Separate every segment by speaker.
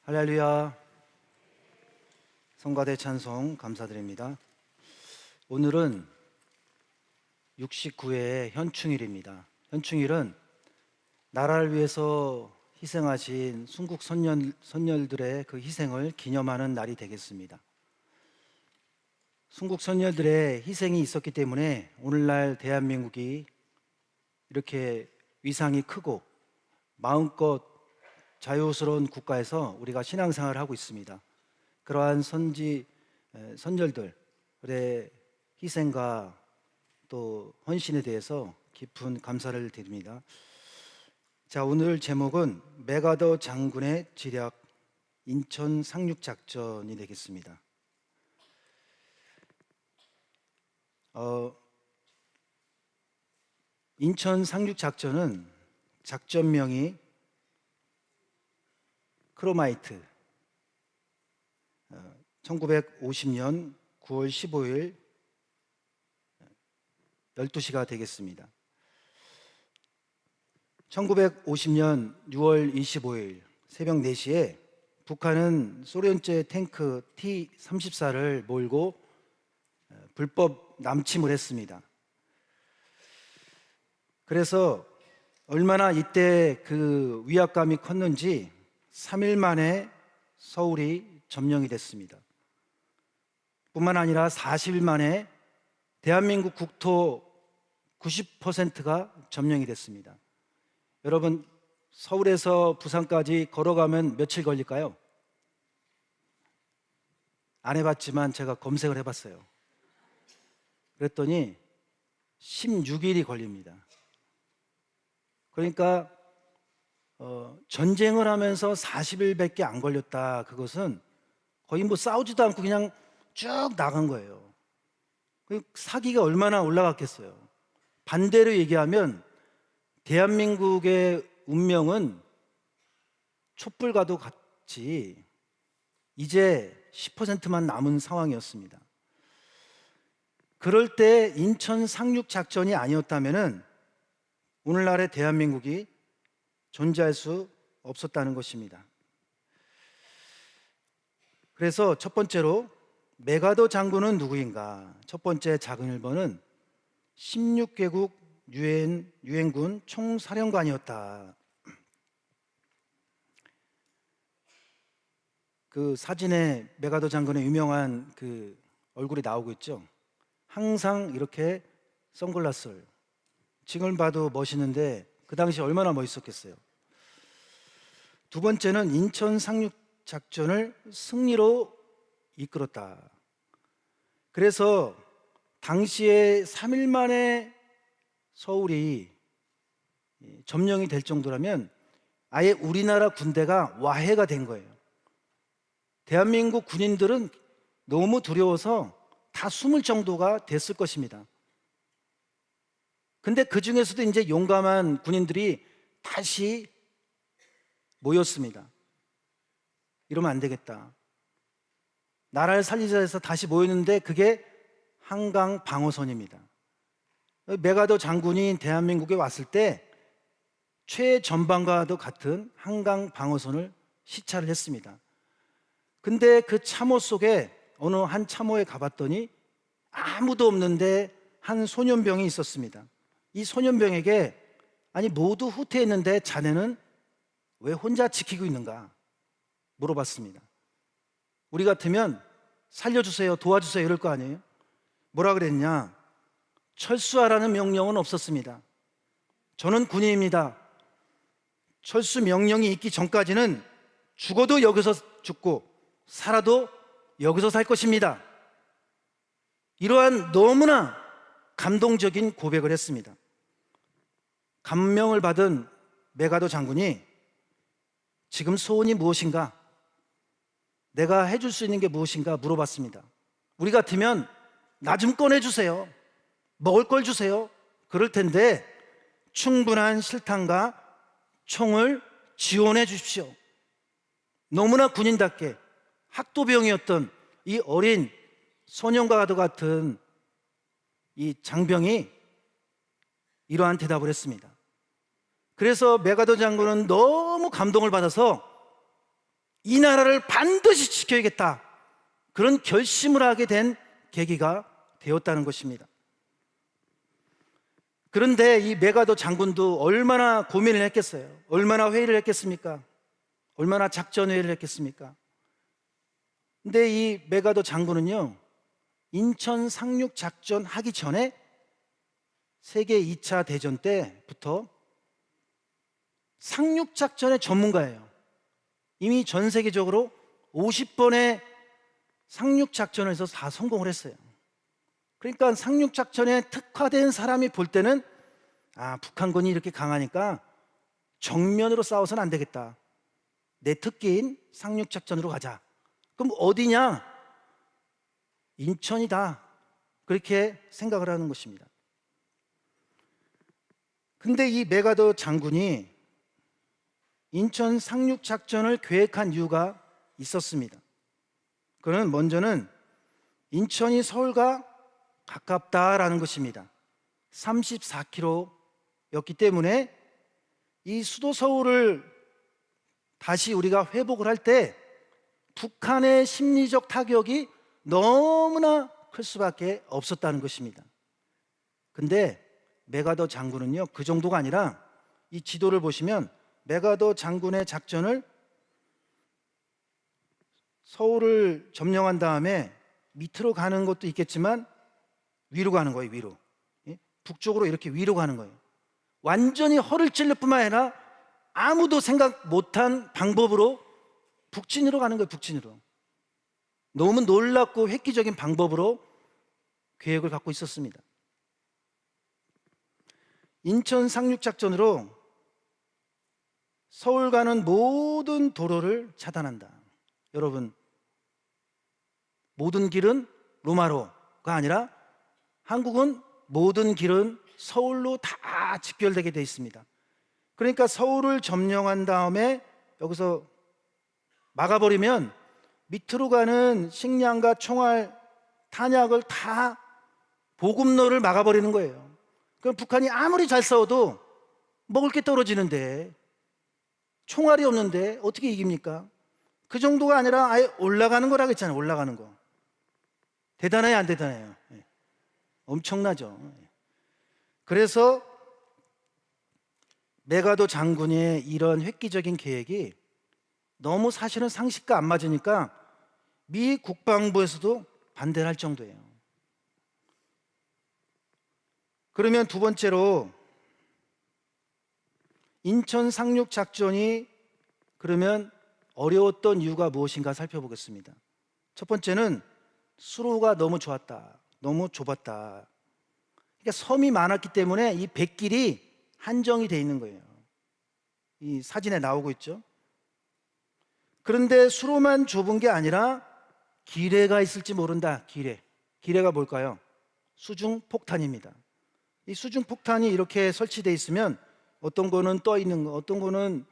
Speaker 1: 할렐루야. 성가대 찬송 감사드립니다. 오늘은 69회 현충일입니다. 현충일은 나라를 위해서 희생하신 순국 선열들의 그 희생을 기념하는 날이 되겠습니다. 순국 선열들의 희생이 있었기 때문에 오늘날 대한민국이 이렇게 위상이 크고 마음껏 자유스러운 국가에서 우리가 신앙생활을 하고 있습니다. 그러한 선열들의 희생과 또 헌신에 대해서 깊은 감사를 드립니다. 자, 오늘 제목은 메가더 장군의 지략 인천 상륙작전이 되겠습니다. 인천 상륙작전은 작전명이 크로마이트, 1950년 9월 15일 12시가 되겠습니다. 1950년 6월 25일 새벽 4시에 북한은 소련제 탱크 T-34를 몰고 불법 남침을 했습니다. 그래서 얼마나 이때 그 위압감이 컸는지 3일 만에 서울이 점령이 됐습니다. 뿐만 아니라 40일 만에 대한민국 국토 90%가 점령이 됐습니다. 여러분, 서울에서 부산까지 걸어가면 며칠 걸릴까요? 안 해봤지만 제가 검색을 해봤어요. 그랬더니 16일이 걸립니다. 그러니까 전쟁을 하면서 40일밖에 안 걸렸다. 그것은 거의 싸우지도 않고 그냥 쭉 나간 거예요. 사기가 얼마나 올라갔겠어요. 반대로 얘기하면 대한민국의 운명은 촛불과도 같이 이제 10%만 남은 상황이었습니다. 그럴 때 인천 상륙작전이 아니었다면 오늘날의 대한민국이 존재할 수 없었다는 것입니다. 그래서 첫 번째로 메가더 장군은 누구인가? 첫 번째 작은 1번은 16개국 유엔군 총사령관이었다. 그 사진에 메가더 장군의 유명한 그 얼굴이 나오고 있죠. 항상 이렇게 선글라스를, 지금 봐도 멋있는데 그 당시 얼마나 멋있었겠어요. 두 번째는 인천 상륙작전을 승리로 이끌었다. 그래서 당시에 3일 만에 서울이 점령이 될 정도라면 아예 우리나라 군대가 와해가 된 거예요. 대한민국 군인들은 너무 두려워서 다 숨을 정도가 됐을 것입니다. 근데 그 중에서도 이제 용감한 군인들이 다시 모였습니다. 이러면 안 되겠다. 나라를 살리자 해서 다시 모였는데 그게 한강 방어선입니다. 메가더 장군이 대한민국에 왔을 때 최전방과도 같은 한강 방어선을 시찰을 했습니다. 근데 그 참호 속에 어느 한 참호에 가봤더니 아무도 없는데 한 소년병이 있었습니다. 이 소년병에게 아니 모두 후퇴했는데 자네는 왜 혼자 지키고 있는가 물어봤습니다. 우리 같으면 살려주세요, 도와주세요 이럴 거 아니에요? 뭐라 그랬냐? 철수하라는 명령은 없었습니다. 저는 군인입니다. 철수 명령이 있기 전까지는 죽어도 여기서 죽고 살아도 여기서 살 것입니다. 이러한 너무나 감동적인 고백을 했습니다. 감명을 받은 메가더 장군이 지금 소원이 무엇인가? 내가 해줄 수 있는 게 무엇인가 물어봤습니다. 우리 같으면 나 좀 꺼내주세요. 먹을 걸 주세요. 그럴 텐데 충분한 실탄과 총을 지원해 주십시오. 너무나 군인답게 학도병이었던 이 어린 소년과도 같은 이 장병이 이러한 대답을 했습니다. 그래서 메가더 장군은 너무 감동을 받아서 이 나라를 반드시 지켜야겠다, 그런 결심을 하게 된 계기가 되었다는 것입니다. 그런데 이 메가더 장군도 얼마나 고민을 했겠어요? 얼마나 회의를 했겠습니까? 얼마나 작전 회의를 했겠습니까? 근데 이 메가더 장군은요, 인천 상륙 작전 하기 전에 세계 2차 대전 때부터 상륙 작전의 전문가예요. 이미 전 세계적으로 50번의 상륙 작전을 해서 다 성공을 했어요. 그러니까 상륙 작전에 특화된 사람이 볼 때는, 아, 북한군이 이렇게 강하니까 정면으로 싸워서는 안 되겠다, 내 특기인 상륙 작전으로 가자. 그럼 어디냐? 인천이다, 그렇게 생각을 하는 것입니다. 근데 이 메가더 장군이 인천 상륙 작전을 계획한 이유가 있었습니다. 그는 먼저는 인천이 서울과 가깝다라는 것입니다. 34km였기 때문에 이 수도 서울을 다시 우리가 회복을 할 때 북한의 심리적 타격이 너무나 클 수밖에 없었다는 것입니다. 근데 메가더 장군은요, 그 정도가 아니라, 이 지도를 보시면 메가더 장군의 작전을 서울을 점령한 다음에 밑으로 가는 것도 있겠지만 위로 가는 거예요. 위로, 북쪽으로 이렇게 위로 가는 거예요. 완전히 허를 찔릴 뿐만 아니라 아무도 생각 못한 방법으로 북진으로 가는 거예요. 북진으로. 너무 놀랍고 획기적인 방법으로 계획을 갖고 있었습니다. 인천 상륙작전으로 서울 가는 모든 도로를 차단한다. 여러분, 모든 길은 로마로가 아니라 한국은 모든 길은 서울로 다 직결되게 되어 있습니다. 그러니까 서울을 점령한 다음에 여기서 막아버리면 밑으로 가는 식량과 총알, 탄약을 다 보급로를 막아버리는 거예요. 그럼 북한이 아무리 잘 싸워도 먹을 게 떨어지는데, 총알이 없는데 어떻게 이깁니까? 그 정도가 아니라 아예 올라가는 거라고 했잖아요. 올라가는 거. 대단해요, 안 대단해요? 엄청나죠. 그래서 메가더 장군의 이런 획기적인 계획이 너무 사실은 상식과 안 맞으니까 미 국방부에서도 반대를 할 정도예요. 그러면 두 번째로, 인천 상륙 작전이 그러면 어려웠던 이유가 무엇인가 살펴보겠습니다. 첫 번째는 수로가 너무 좋았다, 너무 좁았다. 그러니까 섬이 많았기 때문에 이 뱃길이 한정이 되어 있는 거예요. 이 사진에 나오고 있죠. 그런데 수로만 좁은 게 아니라 기뢰가 있을지 모른다. 기뢰가 뭘까요? 수중폭탄입니다. 이 수중폭탄이 이렇게 설치되어 있으면 어떤 거는 떠 있는 거, 어떤 거는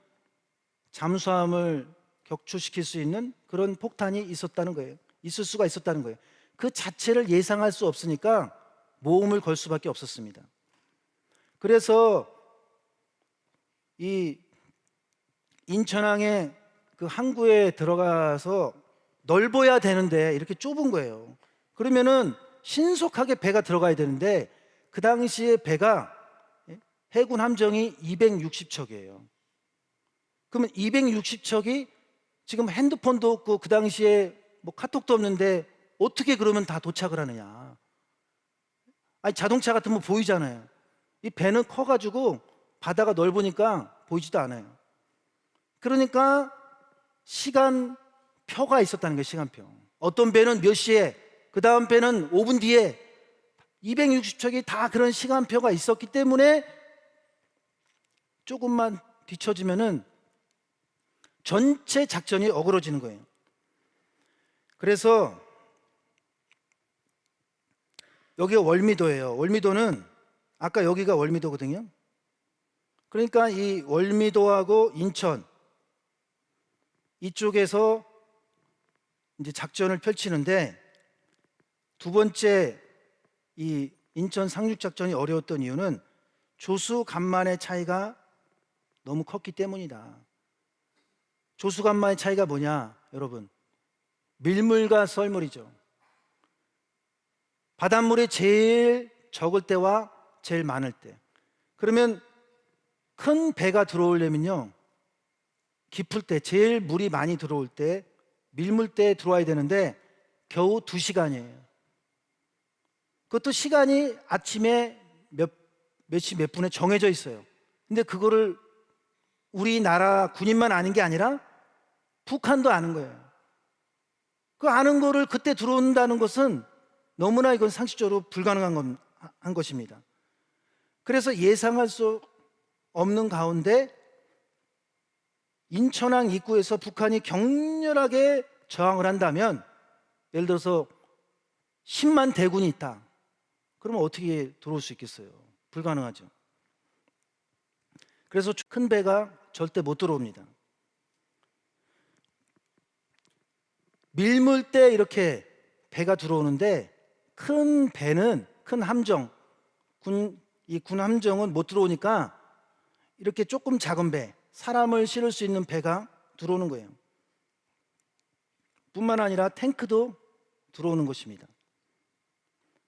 Speaker 1: 잠수함을 격추시킬 수 있는 그런 폭탄이 있었다는 거예요. 있을 수가 있었다는 거예요. 그 자체를 예상할 수 없으니까 모험을 걸 수밖에 없었습니다. 그래서 이 인천항의 그 항구에 들어가서 넓어야 되는데 이렇게 좁은 거예요. 그러면은 신속하게 배가 들어가야 되는데 그 당시에 배가, 해군 함정이 260척이에요. 그러면 260척이 지금 핸드폰도 없고 그 당시에 뭐 카톡도 없는데 어떻게 그러면 다 도착을 하느냐? 아니, 자동차 같으면 보이잖아요. 이 배는 커가지고 바다가 넓으니까 보이지도 않아요. 그러니까 시간표가 있었다는 거예요. 시간표. 어떤 배는 몇 시에, 그 다음 배는 5분 뒤에, 260척이 다 그런 시간표가 있었기 때문에 조금만 뒤처지면은 전체 작전이 어그러지는 거예요. 그래서 여기가 월미도예요. 월미도는 아까 여기가 월미도거든요. 그러니까 이 월미도하고 인천 이쪽에서 이제 작전을 펼치는데, 두 번째 이 인천 상륙 작전이 어려웠던 이유는 조수 간만의 차이가 너무 컸기 때문이다. 조수간만의 차이가 뭐냐, 여러분? 밀물과 썰물이죠. 바닷물이 제일 적을 때와 제일 많을 때. 그러면 큰 배가 들어오려면요, 깊을 때, 제일 물이 많이 들어올 때, 밀물때에 들어와야 되는데 겨우 2시간이에요. 그것도 시간이 아침에 몇 시 몇 분에 정해져 있어요. 근데 그거를 우리나라 군인만 아는 게 아니라 북한도 아는 거예요. 그 아는 거를 그때 들어온다는 것은 너무나 이건 상식적으로 불가능한 한 것입니다. 그래서 예상할 수 없는 가운데 인천항 입구에서 북한이 격렬하게 저항을 한다면, 예를 들어서 10만 대군이 있다. 그러면 어떻게 들어올 수 있겠어요? 불가능하죠. 그래서 큰 배가 절대 못 들어옵니다. 밀물때 이렇게 배가 들어오는데 큰 배는, 큰 함정, 군 함정은 못 들어오니까 이렇게 조금 작은 배, 사람을 실을 수 있는 배가 들어오는 거예요. 뿐만 아니라 탱크도 들어오는 것입니다.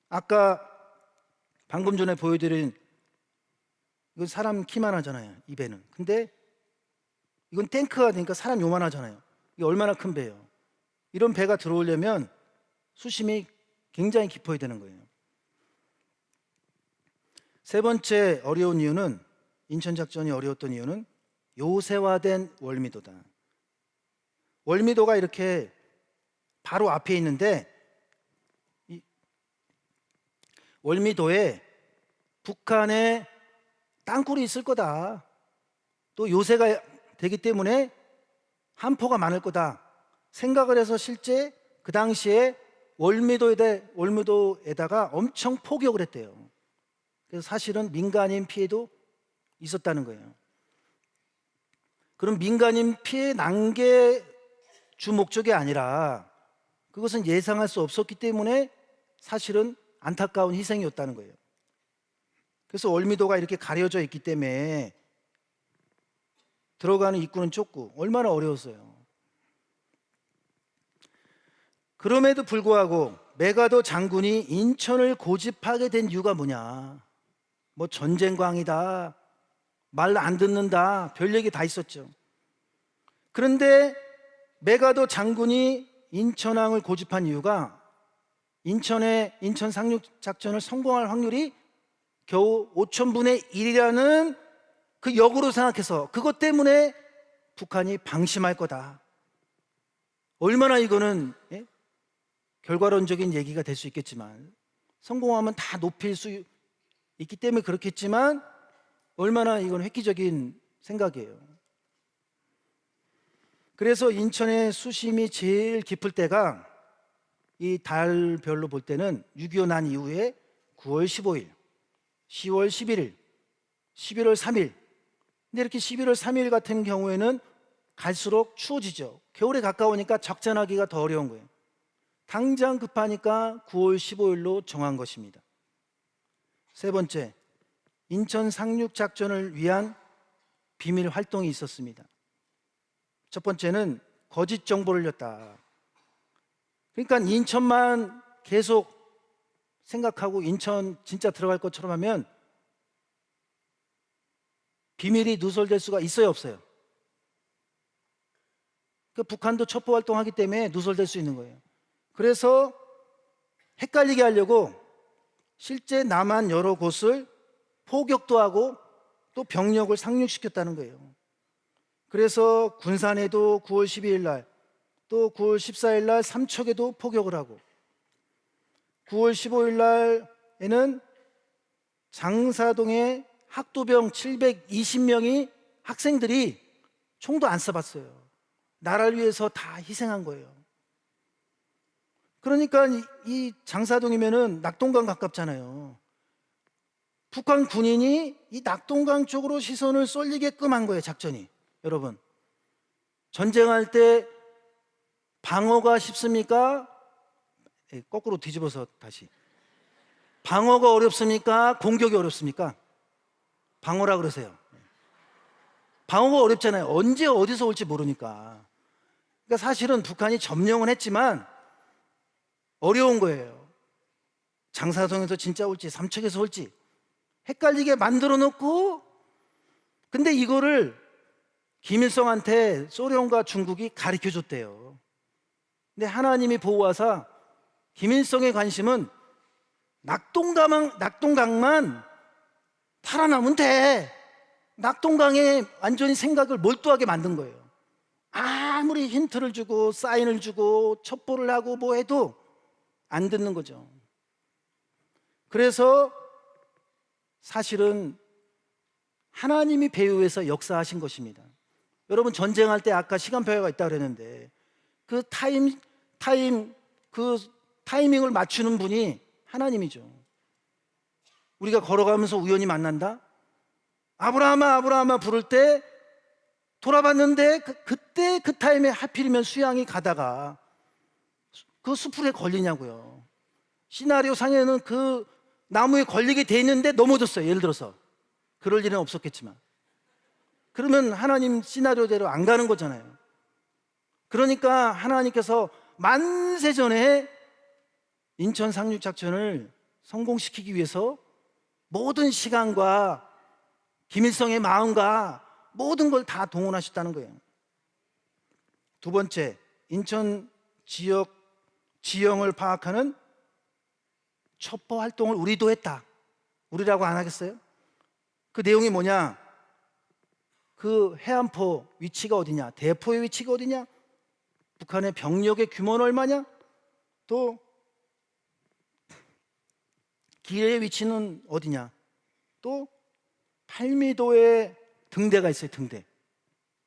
Speaker 1: 아까 방금 전에 보여드린, 이건 사람 키만 하잖아요, 이 배는. 근데 이건 탱크가 되니까 사람 요만하잖아요. 이게 얼마나 큰 배예요. 이런 배가 들어오려면 수심이 굉장히 깊어야 되는 거예요. 세 번째 어려운 이유는, 인천작전이 어려웠던 이유는 요새화된 월미도다. 월미도가 이렇게 바로 앞에 있는데, 이 월미도에 북한의 땅굴이 있을 거다, 또 요새가 되기 때문에 함포가 많을 거다 생각을 해서 실제 그 당시에 월미도에다가 엄청 포격을 했대요. 그래서 사실은 민간인 피해도 있었다는 거예요. 그럼 민간인 피해 난 게 주 목적이 아니라 그것은 예상할 수 없었기 때문에 사실은 안타까운 희생이었다는 거예요. 그래서 월미도가 이렇게 가려져 있기 때문에 들어가는 입구는 좁고 얼마나 어려웠어요. 그럼에도 불구하고 메가더 장군이 인천을 고집하게 된 이유가 뭐냐? 뭐 전쟁광이다, 말 안 듣는다, 별 얘기 다 있었죠. 그런데 메가더 장군이 인천항을 고집한 이유가, 인천 상륙 작전을 성공할 확률이 겨우 5천분의 1이라는 그 역으로 생각해서 그것 때문에 북한이 방심할 거다. 얼마나 이거는 결과론적인 얘기가 될 수 있겠지만, 성공하면 다 높일 수 있기 때문에 그렇겠지만 얼마나 이건 획기적인 생각이에요. 그래서 인천의 수심이 제일 깊을 때가, 이 달별로 볼 때는 6.25 난 이후에 9월 15일, 10월 11일, 11월 3일. 근데 이렇게 11월 3일 같은 경우에는 갈수록 추워지죠. 겨울에 가까우니까 작전하기가 더 어려운 거예요. 당장 급하니까 9월 15일로 정한 것입니다. 세 번째, 인천 상륙 작전을 위한 비밀 활동이 있었습니다. 첫 번째는 거짓 정보를 줬다. 그러니까 인천만 계속 생각하고 인천 진짜 들어갈 것처럼 하면 비밀이 누설될 수가 있어요, 없어요? 그 북한도 첩보 활동하기 때문에 누설될 수 있는 거예요. 그래서 헷갈리게 하려고 실제 남한 여러 곳을 포격도 하고 또 병력을 상륙시켰다는 거예요. 그래서 군산에도 9월 12일 날, 또 9월 14일 날 삼척에도 포격을 하고, 9월 15일 날에는 장사동에 학도병 720명이, 학생들이 총도 안 쏴봤어요. 나라를 위해서 다 희생한 거예요. 그러니까 이 장사동이면은 낙동강 가깝잖아요. 북한 군인이 이 낙동강 쪽으로 시선을 쏠리게끔 한 거예요, 작전이. 여러분, 전쟁할 때 방어가 쉽습니까? 거꾸로 뒤집어서 다시. 방어가 어렵습니까? 공격이 어렵습니까? 방어라 그러세요. 방어가 어렵잖아요. 언제 어디서 올지 모르니까. 그러니까 사실은 북한이 점령은 했지만 어려운 거예요. 장사성에서 진짜 올지 삼척에서 올지 헷갈리게 만들어 놓고, 근데 이거를 김일성한테 소련과 중국이 가르쳐 줬대요. 근데 하나님이 보호하사 김일성의 관심은 낙동강만 살아남으면 돼. 낙동강에 완전히 생각을 몰두하게 만든 거예요. 아무리 힌트를 주고 사인을 주고 첩보를 하고 뭐 해도 안 듣는 거죠. 그래서 사실은 하나님이 배후에서 역사하신 것입니다. 여러분, 전쟁할 때 아까 시간표가 있다고 그랬는데 그 타이밍을 맞추는 분이 하나님이죠. 우리가 걸어가면서 우연히 만난다? 아브라함아 아브라함아 부를 때 돌아봤는데 그때 그 타임에 하필이면 수양이 가다가 그 수풀에 걸리냐고요. 시나리오 상에는 그 나무에 걸리게 돼 있는데 넘어졌어요. 예를 들어서 그럴 일은 없었겠지만, 그러면 하나님 시나리오대로 안 가는 거잖아요. 그러니까 하나님께서 만세 전에 인천 상륙작전을 성공시키기 위해서 모든 시간과 김일성의 마음과 모든 걸 다 동원하셨다는 거예요. 두 번째, 인천 지형을 파악하는 첩보 활동을 우리도 했다. 우리라고 안 하겠어요? 그 내용이 뭐냐? 그 해안포 위치가 어디냐? 대포의 위치가 어디냐? 북한의 병력의 규모는 얼마냐? 또 기뢰의 위치는 어디냐? 또 8미도의 등대가 있어요. 등대.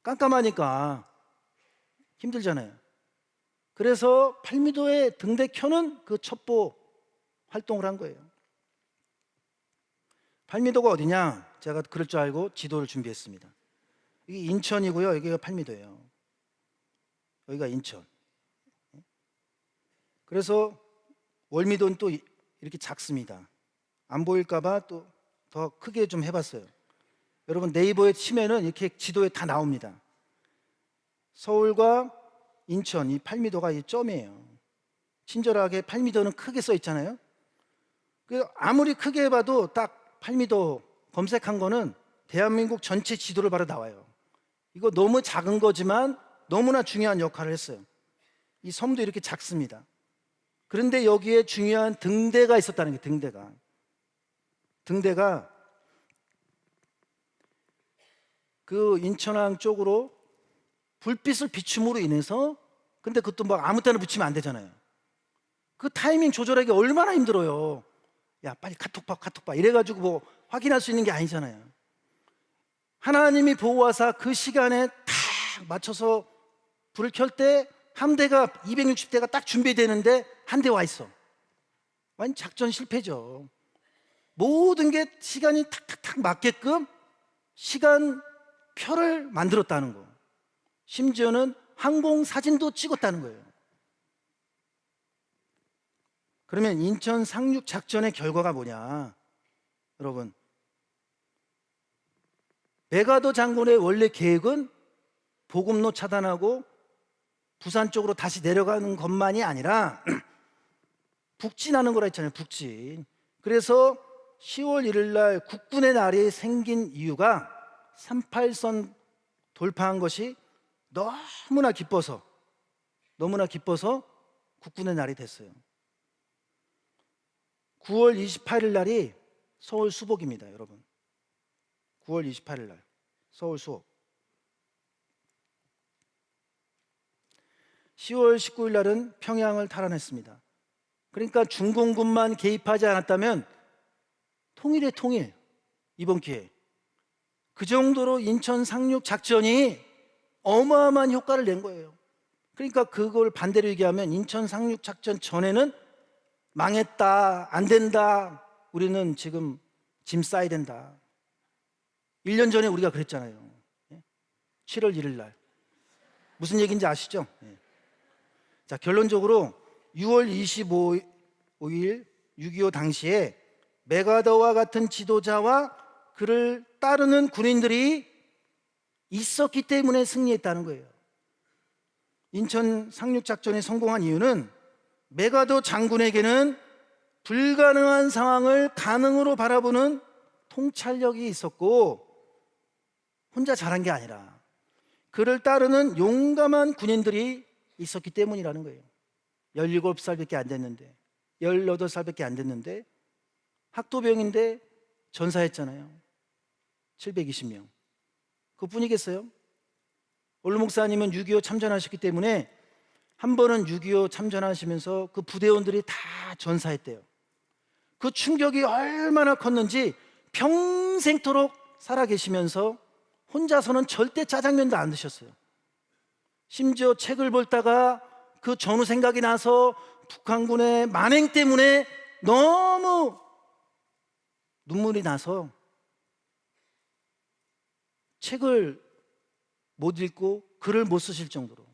Speaker 1: 깜깜하니까 힘들잖아요. 그래서 8미도의 등대 켜는 그 첩보 활동을 한 거예요. 8미도가 어디냐? 제가 그럴 줄 알고 지도를 준비했습니다. 이게 인천이고요. 여기가 8미도예요. 여기가 인천. 그래서 월미도는 또 이렇게 작습니다. 안 보일까봐 또 더 크게 좀 해봤어요. 여러분, 네이버에 치면은 이렇게 지도에 다 나옵니다. 서울과 인천, 이 8미도가 이 점이에요. 친절하게 8미도는 크게 써 있잖아요. 아무리 크게 해봐도 딱 8미도 검색한 거는 대한민국 전체 지도를 바로 나와요. 이거 너무 작은 거지만 너무나 중요한 역할을 했어요. 이 섬도 이렇게 작습니다. 그런데 여기에 중요한 등대가 있었다는 게, 등대가 그 인천항 쪽으로 불빛을 비춤으로 인해서, 근데 그것도 막 아무 때나 붙이면 안 되잖아요. 그 타이밍 조절하기 얼마나 힘들어요. 야, 빨리 카톡 봐 이래가지고 뭐 확인할 수 있는 게 아니잖아요. 하나님이 보호하사 그 시간에 탁 맞춰서 불을 켤 때 함대가 260대가 딱 준비되는데 한 대 와 있어. 완전 작전 실패죠. 모든 게 시간이 탁탁탁 맞게끔 시간표를 만들었다는 거. 심지어는 항공 사진도 찍었다는 거예요. 그러면 인천 상륙 작전의 결과가 뭐냐? 여러분, 메가더 장군의 원래 계획은 보급로 차단하고 부산 쪽으로 다시 내려가는 것만이 아니라 북진하는 거라 했잖아요. 북진. 그래서 10월 1일 날 국군의 날이 생긴 이유가 38선 돌파한 것이 너무나 기뻐서 국군의 날이 됐어요. 9월 28일 날이 서울 수복입니다, 여러분. 9월 28일 날 서울 수복. 10월 19일 날은 평양을 탈환했습니다. 그러니까 중공군만 개입하지 않았다면 통일의 통일, 이번 기회에 그 정도로 인천 상륙 작전이 어마어마한 효과를 낸 거예요. 그러니까 그걸 반대로 얘기하면 인천 상륙 작전 전에는 망했다, 안 된다, 우리는 지금 짐 싸야 된다. 1년 전에 우리가 그랬잖아요. 7월 1일 날 무슨 얘기인지 아시죠? 자, 결론적으로 6월 25일 6.25 당시에 메가더와 같은 지도자와 그를 따르는 군인들이 있었기 때문에 승리했다는 거예요. 인천 상륙작전이 성공한 이유는 메가더 장군에게는 불가능한 상황을 가능으로 바라보는 통찰력이 있었고, 혼자 잘한 게 아니라 그를 따르는 용감한 군인들이 있었기 때문이라는 거예요. 17살밖에 안 됐는데, 18살밖에 안 됐는데 학도병인데 전사했잖아요. 720명. 그뿐이겠어요? 올루 목사님은 6.25 참전하셨기 때문에 한 번은 6.25 참전하시면서 그 부대원들이 다 전사했대요. 그 충격이 얼마나 컸는지 평생토록 살아계시면서 혼자서는 절대 짜장면도 안 드셨어요. 심지어 책을 볼다가 그 전후 생각이 나서 북한군의 만행 때문에 너무 눈물이 나서 책을 못 읽고 글을 못 쓰실 정도로,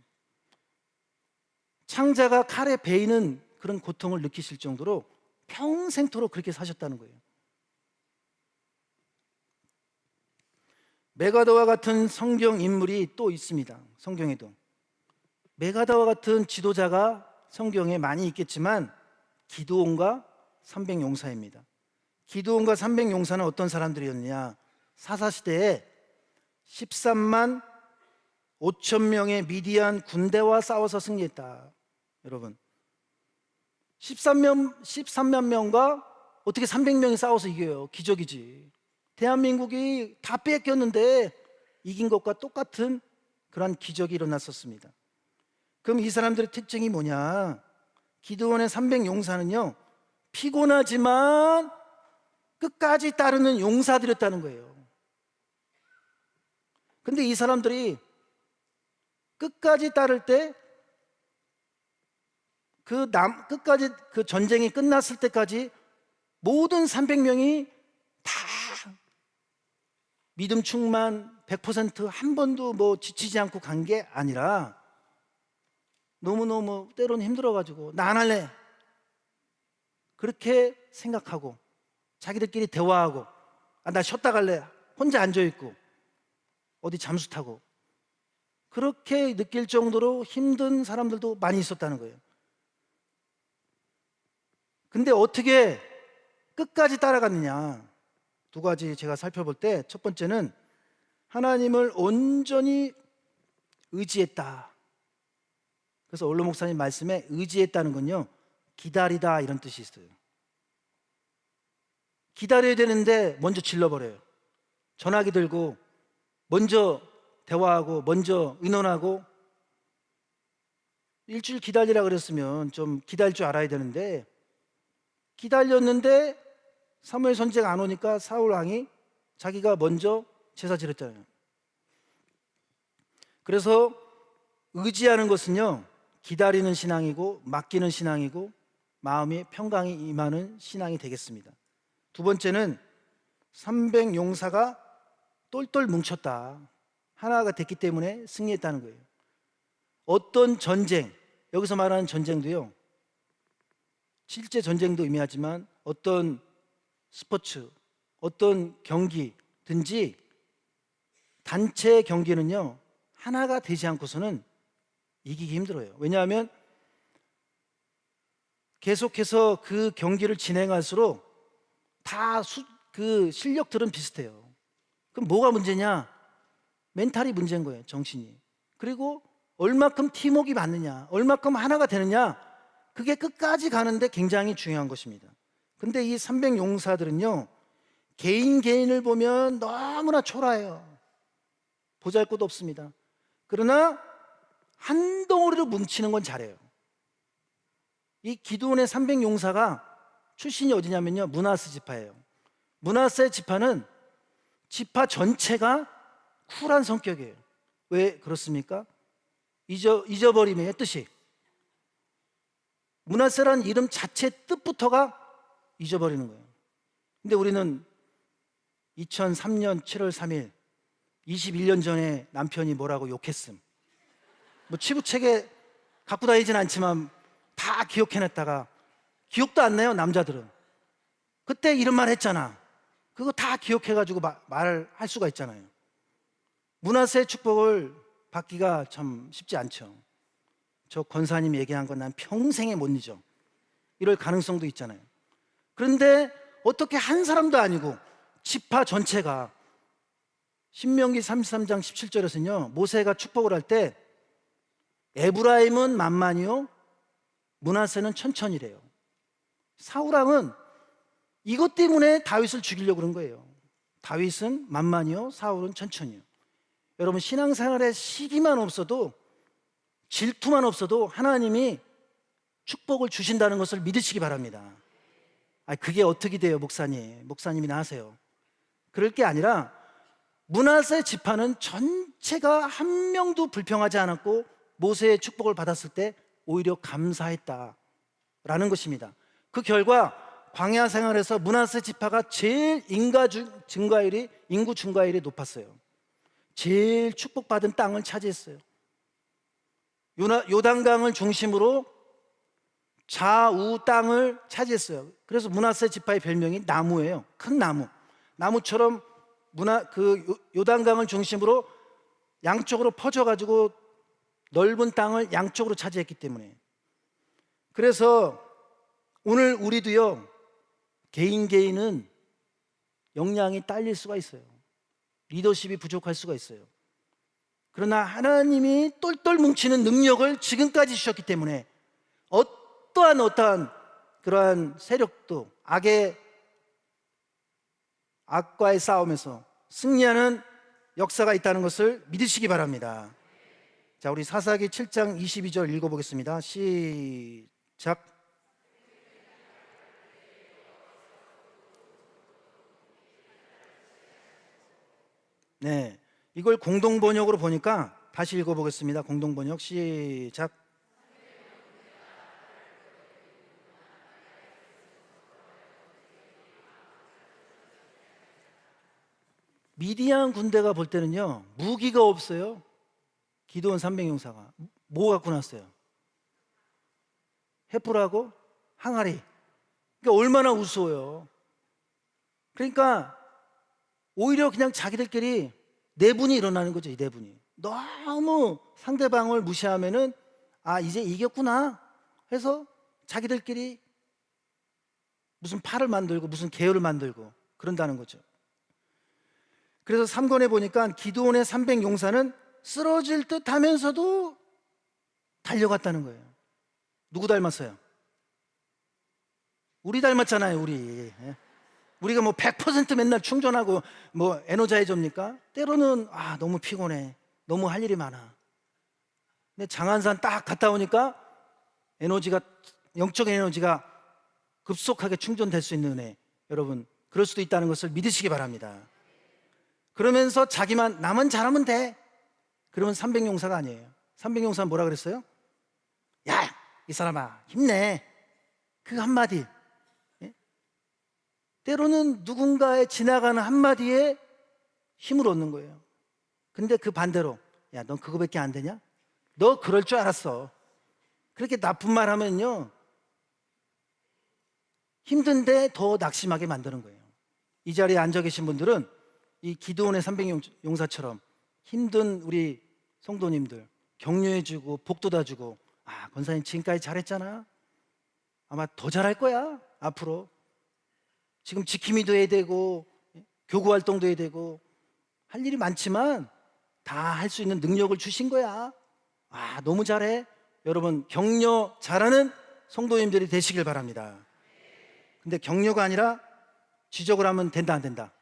Speaker 1: 창자가 칼에 베이는 그런 고통을 느끼실 정도로 평생토록 그렇게 사셨다는 거예요. 메가더와 같은 성경 인물이 또 있습니다. 성경에도 메가더와 같은 지도자가 성경에 많이 있겠지만 기드온과 300용사입니다. 기드온과 300용사는 어떤 사람들이었느냐? 사사시대에 13만 5천 명의 미디안 군대와 싸워서 승리했다. 여러분, 13만 명과 어떻게 300명이 싸워서 이겨요? 기적이지. 대한민국이 다 뺏겼는데 이긴 것과 똑같은 그런 기적이 일어났었습니다. 그럼 이 사람들의 특징이 뭐냐? 기드온의 300용사는요, 피곤하지만 끝까지 따르는 용사들이었다는 거예요. 근데 이 사람들이 끝까지 따를 때 끝까지 그 전쟁이 끝났을 때까지 모든 300명이 다 믿음 충만 100%한 번도 뭐 지치지 않고 간 게 아니라 너무너무 때로는 힘들어가지고 나 안 할래 그렇게 생각하고 자기들끼리 대화하고 나 쉬었다 갈래 혼자 앉아있고 어디 잠수 타고 그렇게 느낄 정도로 힘든 사람들도 많이 있었다는 거예요. 근데 어떻게 끝까지 따라갔느냐? 두 가지 제가 살펴볼 때 첫 번째는 하나님을 온전히 의지했다. 그래서 올루 목사님 말씀에 의지했다는 건요, 기다리다 이런 뜻이 있어요. 기다려야 되는데 먼저 질러버려요. 전화기 들고 먼저 대화하고 먼저 의논하고, 일주일 기다리라 그랬으면 좀 기다릴 줄 알아야 되는데 기다렸는데 사무엘 선지자가 안 오니까 사울 왕이 자기가 먼저 제사 지냈잖아요. 그래서 의지하는 것은요, 기다리는 신앙이고 맡기는 신앙이고 마음이 평강이 임하는 신앙이 되겠습니다. 두 번째는 300용사가 똘똘 뭉쳤다. 하나가 됐기 때문에 승리했다는 거예요. 어떤 전쟁, 여기서 말하는 전쟁도요, 실제 전쟁도 의미하지만 어떤 스포츠, 어떤 경기든지 단체 경기는요, 하나가 되지 않고서는 이기기 힘들어요. 왜냐하면 계속해서 그 경기를 진행할수록 다 그 실력들은 비슷해요. 그럼 뭐가 문제냐? 멘탈이 문제인 거예요, 정신이. 그리고 얼마큼 팀워크가 맞느냐, 얼마큼 하나가 되느냐, 그게 끝까지 가는데 굉장히 중요한 것입니다. 근데 이 300용사들은요, 개인을 보면 너무나 초라해요. 보잘것 없습니다. 그러나 한 덩어리로 뭉치는 건 잘해요. 이 기드온의 300용사가 출신이 어디냐면요, 므낫세 지파예요. 므낫세 지파는 지파 전체가 쿨한 성격이에요. 왜 그렇습니까? 잊어버림의 뜻이, 므낫세라는 이름 자체 뜻부터가 잊어버리는 거예요. 근데 우리는 2003년 7월 3일 21년 전에 남편이 뭐라고 욕했음, 뭐 치부책에 갖고 다니진 않지만 다 기억해냈다가 기억도 안 나요. 남자들은 그때 이런 말 했잖아, 그거 다 기억해가지고 말을 할 수가 있잖아요. 문화세 축복을 받기가 참 쉽지 않죠. 저 권사님 얘기한 건 난 평생에 못 잊어. 이럴 가능성도 있잖아요. 그런데 어떻게 한 사람도 아니고 지파 전체가, 신명기 33장 17절에서는요, 모세가 축복을 할 때 에브라임은 만만이요 므낫세는 천천이래요. 사울왕은 이것 때문에 다윗을 죽이려고 그런 거예요. 다윗은 만만이요 사울은 천천이요. 여러분, 신앙생활에 시기만 없어도, 질투만 없어도 하나님이 축복을 주신다는 것을 믿으시기 바랍니다. 그게 어떻게 돼요, 목사님? 목사님이나 하세요. 그럴 게 아니라 므낫세 지파는 전체가 한 명도 불평하지 않았고 모세의 축복을 받았을 때 오히려 감사했다라는 것입니다. 그 결과 광야 생활에서 므낫세 지파가 제일 인구 증가율이 높았어요. 제일 축복받은 땅을 차지했어요. 요단강을 중심으로 좌우 땅을 차지했어요. 그래서 므낫세 지파의 별명이 나무예요. 큰 나무. 나무처럼 요단강을 중심으로 양쪽으로 퍼져가지고 넓은 땅을 양쪽으로 차지했기 때문에. 그래서 오늘 우리도요, 개인은 역량이 딸릴 수가 있어요. 리더십이 부족할 수가 있어요. 그러나 하나님이 똘똘 뭉치는 능력을 지금까지 주셨기 때문에 어떠한 그러한 세력도 악과의 싸움에서 승리하는 역사가 있다는 것을 믿으시기 바랍니다. 자, 우리 사사기 7장 22절 읽어보겠습니다. 시작. 네, 이걸 공동번역으로 보니까 다시 읽어보겠습니다. 공동번역 시작. 미디안 군대가 볼 때는요, 무기가 없어요. 기드온 300용사가 뭐 갖고 났어요? 횃불하고 항아리. 그러니까 얼마나 우스워요. 그러니까 오히려 그냥 자기들끼리 내분이 일어나는 거죠. 이 내분이 너무 상대방을 무시하면은 이제 이겼구나 해서 자기들끼리 무슨 팔을 만들고 무슨 계열을 만들고 그런다는 거죠. 그래서 3권에 보니까 기드온의 300용사는 쓰러질 듯 하면서도 달려갔다는 거예요. 누구 닮았어요? 우리 닮았잖아요. 우리가 뭐 100% 맨날 충전하고 뭐 에너자이저입니까? 때로는 너무 피곤해, 너무 할 일이 많아. 근데 장안산 딱 갔다 오니까 영적 에너지가 급속하게 충전될 수 있는 은혜, 여러분 그럴 수도 있다는 것을 믿으시기 바랍니다. 그러면서 나만 잘하면 돼, 그러면 300용사가 아니에요. 300용사는 뭐라 그랬어요? 야, 이 사람아 힘내. 그 한마디, 때로는 누군가의 지나가는 한마디에 힘을 얻는 거예요. 근데 그 반대로, 야, 넌 그거밖에 안 되냐? 너 그럴 줄 알았어. 그렇게 나쁜 말 하면요, 힘든데 더 낙심하게 만드는 거예요. 이 자리에 앉아 계신 분들은 이 기드온의 300용사처럼 힘든 우리 성도님들 격려해주고 복돋아주고, 권사님 지금까지 잘했잖아, 아마 더 잘할 거야 앞으로. 지금 지킴이도 해야 되고 교구 활동도 해야 되고 할 일이 많지만 다 할 수 있는 능력을 주신 거야. 너무 잘해. 여러분, 격려 잘하는 성도님들이 되시길 바랍니다. 근데 격려가 아니라 지적을 하면 된다, 안 된다?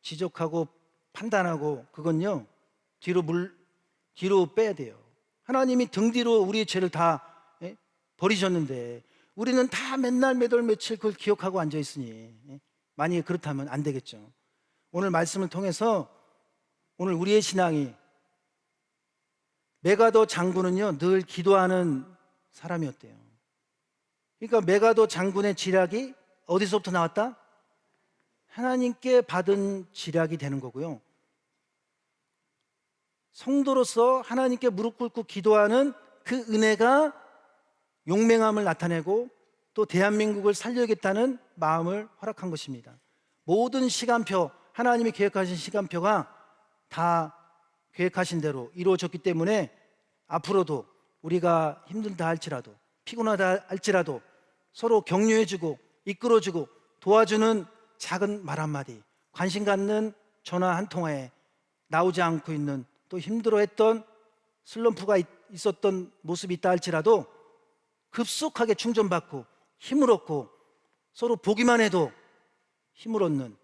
Speaker 1: 지적하고 판단하고 그건요, 뒤로 빼야 돼요. 하나님이 등 뒤로 우리의 죄를 다 버리셨는데 우리는 다 맨날 매달 며칠 그걸 기억하고 앉아 있으니 만약에 그렇다면 안 되겠죠. 오늘 말씀을 통해서 오늘 우리의 신앙이, 메가도 장군은요 늘 기도하는 사람이었대요. 그러니까 메가도 장군의 지략이 어디서부터 나왔다? 하나님께 받은 지략이 되는 거고요. 성도로서 하나님께 무릎 꿇고 기도하는 그 은혜가 용맹함을 나타내고 또 대한민국을 살려야겠다는 마음을 허락한 것입니다. 모든 시간표 하나님이 계획하신 시간표가 다 계획하신 대로 이루어졌기 때문에 앞으로도 우리가 힘들다 할지라도, 피곤하다 할지라도 서로 격려해주고 이끌어주고 도와주는 작은 말 한마디, 관심 갖는 전화 한 통화에 나오지 않고 있는, 또 힘들어했던 슬럼프가 있었던 모습이 있다 할지라도 급속하게 충전받고 힘을 얻고 서로 보기만 해도 힘을 얻는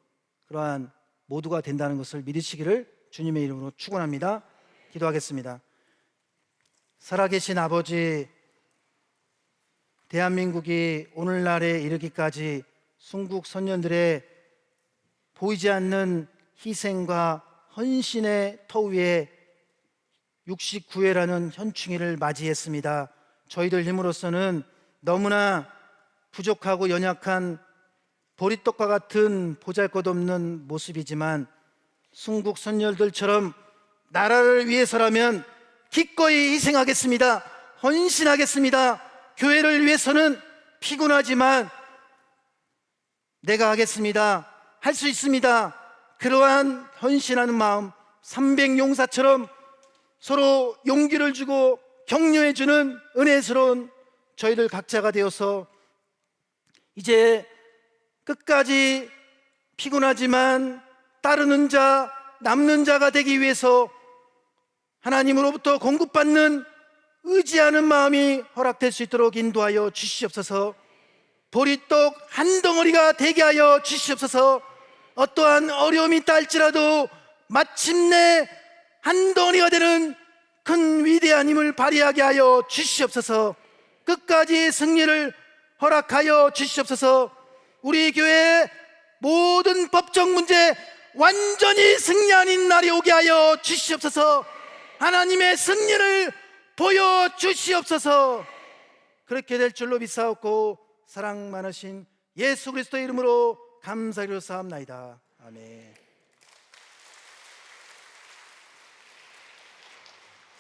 Speaker 1: 그러한 모두가 된다는 것을 믿으시기를 주님의 이름으로 축원합니다. 기도하겠습니다. 살아계신 아버지, 대한민국이 오늘날에 이르기까지 순국 선녀들의 보이지 않는 희생과 헌신의 터 위에 69회라는 현충일을 맞이했습니다. 저희들 힘으로서는 너무나 부족하고 연약한 보리떡과 같은 보잘것없는 모습이지만 순국 선열들처럼 나라를 위해서라면 기꺼이 희생하겠습니다. 헌신하겠습니다. 교회를 위해서는 피곤하지만 내가 하겠습니다. 할 수 있습니다. 그러한 헌신하는 마음, 300용사처럼 서로 용기를 주고 격려해주는 은혜스러운 저희들 각자가 되어서 이제 끝까지 피곤하지만 따르는 자, 남는 자가 되기 위해서 하나님으로부터 공급받는 의지하는 마음이 허락될 수 있도록 인도하여 주시옵소서. 보리떡 한 덩어리가 되게 하여 주시옵소서. 어떠한 어려움이 있다 할지라도 마침내 한 덩어리가 되는 큰 위대한 힘을 발휘하게 하여 주시옵소서. 끝까지 승리를 허락하여 주시옵소서. 우리 교회의 모든 법적 문제 완전히 승리하는 날이 오게 하여 주시옵소서. 하나님의 승리를 보여주시옵소서. 그렇게 될 줄로 믿사옵고 사랑 많으신 예수 그리스도의 이름으로 감사드려 사옵나이다. 아멘.